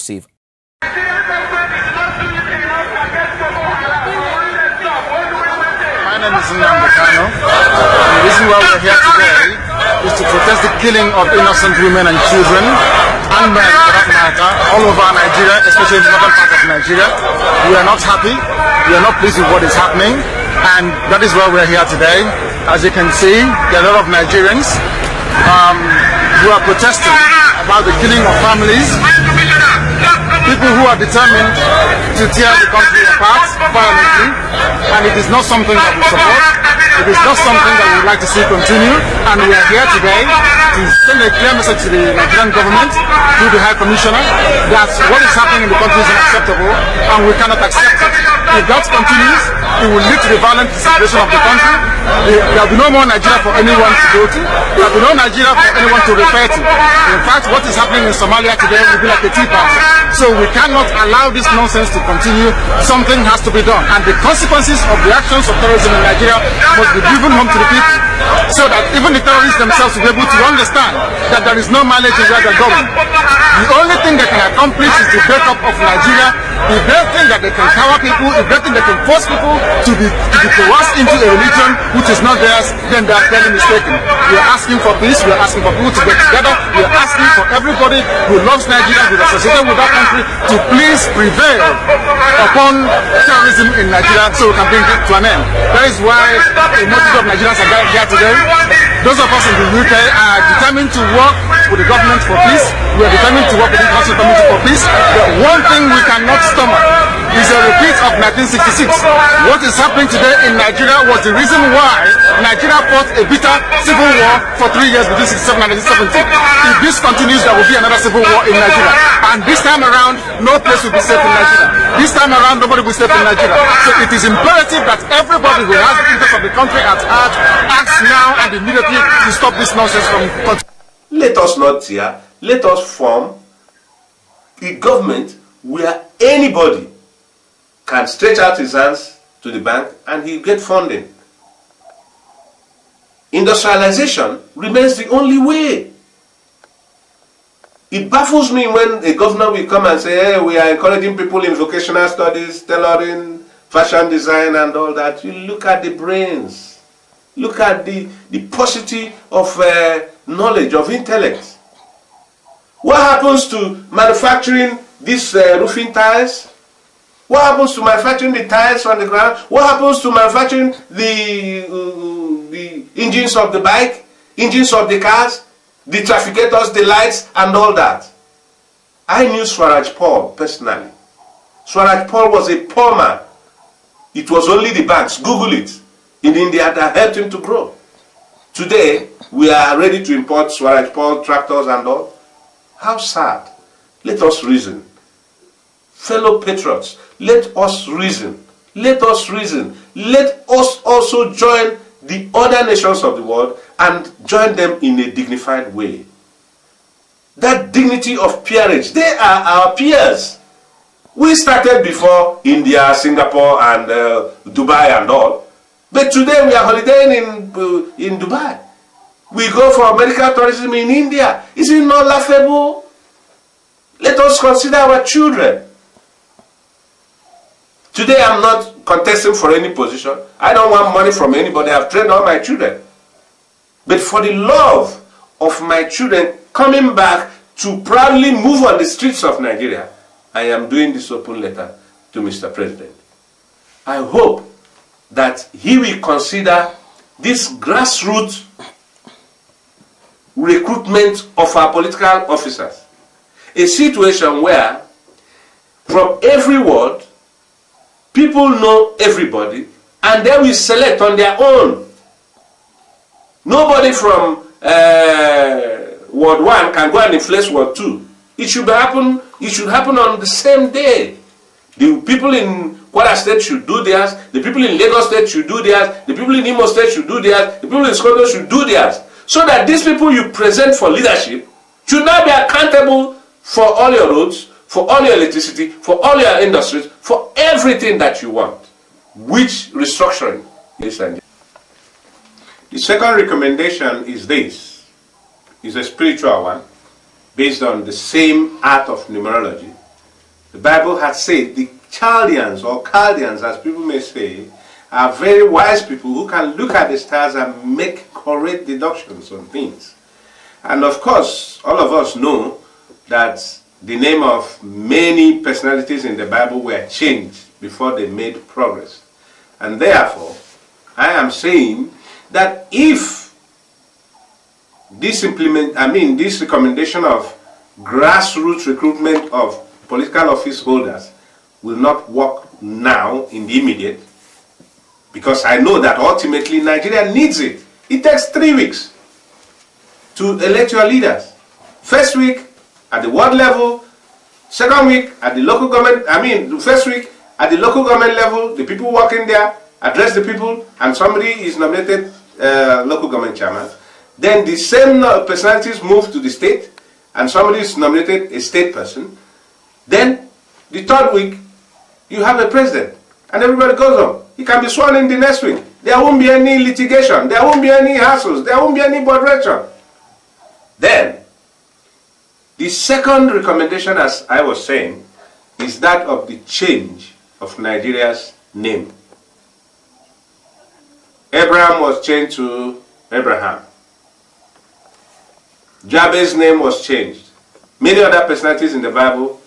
receive. My name is Nnamdi. The reason why we're here today is to protest the killing of innocent women and children and men for that matter all over Nigeria, especially in the northern part of Nigeria. We are not happy, we are not pleased with what is happening, and that is why we're here today. As you can see, there are a lot of Nigerians who are protesting about the killing of families, people who are determined to tear the country apart violently, and it is not something that we support. It is not something that we would like to see continue, and we are here today to send a clear message to the Nigerian government through the High Commissioner that what is happening in the country is unacceptable and we cannot accept it. If that continues, it will lead to the violent situation of the country. There will be no more Nigeria for anyone to go to. There will be no Nigeria for anyone to refer to. In fact, what is happening in Somalia today will be like a tea party. So we cannot allow this nonsense to continue. Something has to be done. And the consequences of the actions of terrorism in Nigeria must be driven home to the people, so that even the terrorists themselves will be able to understand that there is no mileage in where they're going. The only thing they can accomplish is the breakup of Nigeria. If they think that they can cower people, if they think they can force people to be coerced into a religion which is not theirs, then they are clearly mistaken. We are asking for peace, we are asking for people to get together, we are asking for everybody who loves Nigeria, who is associated with that country, to please prevail upon terrorism in Nigeria so we can bring it to an end. That is why a multitude of Nigerians are gathered here today. Those of us in the UK are determined to work with the government for peace. We are determined to work with the International Committee for peace. But one thing we cannot stomach is a repeat of 1966. What is happening today in Nigeria was the reason why Nigeria fought a bitter civil war for 3 years between 1967 and 1970. If this continues, there will be another civil war in Nigeria. And this time around, no place will be safe in Nigeria. This time around, nobody will be safe in Nigeria. So it is imperative that everybody who has the interest of the country at heart acts now and immediately to stop this nonsense from continuing. Let us not tear, let us form a government where anybody can stretch out his hands to the bank and he'll get funding. Industrialization remains the only way. It baffles me when a governor will come and say, hey, we are encouraging people in vocational studies, tailoring, fashion design and all that. You look at the brains. Look at the paucity of knowledge, of intellect. What happens to manufacturing these roofing tiles? What happens to manufacturing the tiles on the ground? What happens to manufacturing the engines of the bike, engines of the cars, the trafficators, the lights, and all that? I knew Swaraj Paul personally. Swaraj Paul was a poor man. It was only the banks, Google it, in India that helped him to grow. Today, we are ready to import Swaraj Paul tractors and all. How sad. Let us reason. Fellow patriots, let us reason. Let us reason. Let us also join the other nations of the world and join them in a dignified way. That dignity of peerage, they are our peers. We started before India, Singapore, and Dubai and all. But today we are holidaying in Dubai. We go for medical tourism in India. Is it not laughable? Let us consider our children. Today I'm not contesting for any position. I don't want money from anybody. I've trained all my children. But for the love of my children coming back to proudly move on the streets of Nigeria, I am doing this open letter to Mr. President. I hope that he will consider this grassroots recruitment of our political officers a situation where from every ward people know everybody and they will select on their own. Nobody from Ward 1 can go and influence Ward 2. It should happen on the same day. The people in Kwara State should do theirs, the people in Lagos State should do theirs, the people in Imo State should do theirs, the people in Scotland should do theirs. So that these people you present for leadership should not be accountable for all your roads, for all your electricity, for all your industries, for everything that you want. Which restructuring is needed. The second recommendation is this. It's a spiritual one, based on the same art of numerology. The Bible has said the Chaldeans, or Chaldeans as people may say, are very wise people who can look at the stars and make correct deductions on things. And of course, all of us know that the name of many personalities in the Bible were changed before they made progress. And therefore, I am saying that if this recommendation of grassroots recruitment of political office holders will not work now in the immediate, because I know that ultimately Nigeria needs it. It takes 3 weeks to elect your leaders. First week at the world level, second week at the local government, first week at the local government level, the people working there address the people and somebody is nominated local government chairman. Then the same personalities move to the state and somebody is nominated a state person. Then the third week you have a president and everybody goes on. He can be sworn in the next week. There won't be any litigation, there won't be any hassles, there won't be any moderation. Then the second recommendation, as I was saying, is that of the change of Nigeria's name. Abraham was changed to Abraham. Jabez's name was changed. Many other personalities in the Bible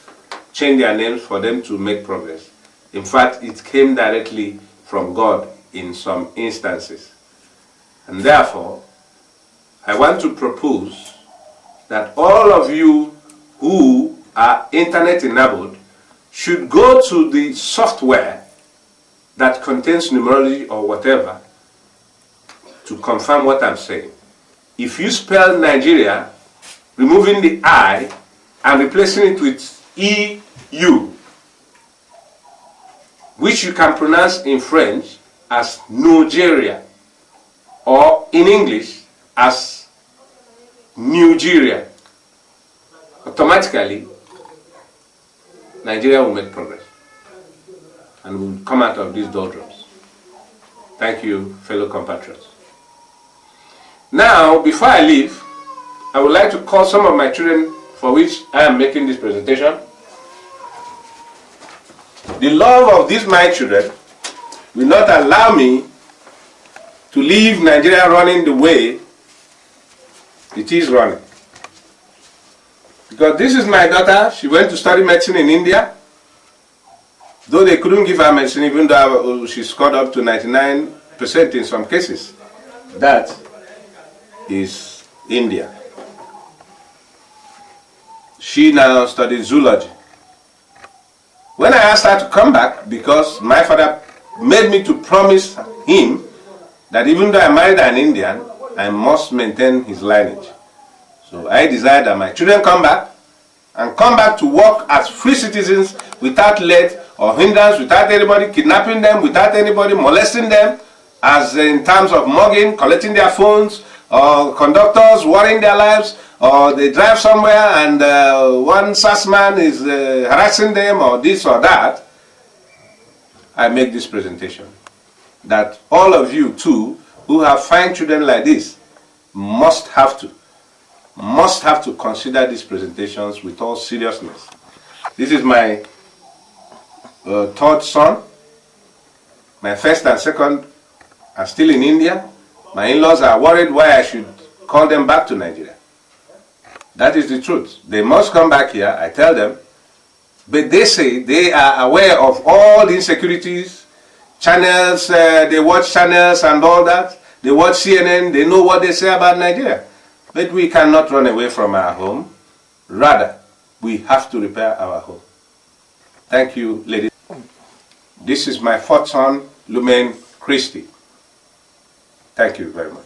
changed their names for them to make progress. In fact, it came directly from God in some instances. And therefore, I want to propose that all of you who are internet enabled should go to the software that contains numerology or whatever to confirm what I'm saying. If you spell Nigeria, removing the I and replacing it with EU, which you can pronounce in French as Nigeria, or in English as Nigeria, automatically Nigeria will make progress and will come out of these doldrums. Thank you, fellow compatriots. Now, before I leave, I would like to call some of my children for which I am making this presentation. The love of these my children will not allow me to leave Nigeria running the way it is running. Because this is my daughter. She went to study medicine in India. Though they couldn't give her medicine, even though she scored up to 99% in some cases. That is India. She now studies zoology. When I asked her to come back, because my father made me to promise him that even though I married an Indian, I must maintain his lineage. So I desired that my children come back, and come back to work as free citizens without let or hindrance, without anybody kidnapping them, without anybody molesting them, as in terms of mugging, collecting their phones, or conductors worrying their lives, or they drive somewhere and one SASman is harassing them, or this or that. I make this presentation that all of you too who have fine children like this must have to consider these presentations with all seriousness. This is my third son. My first and second are still in India. My in-laws are worried why I should call them back to Nigeria. That is the truth. They must come back here, I tell them. But they say they are aware of all the insecurities, channels, they watch channels and all that. They watch CNN, they know what they say about Nigeria. But we cannot run away from our home. Rather, we have to repair our home. Thank you, ladies. This is my fourth son, Lumen Christi. Thank you very much.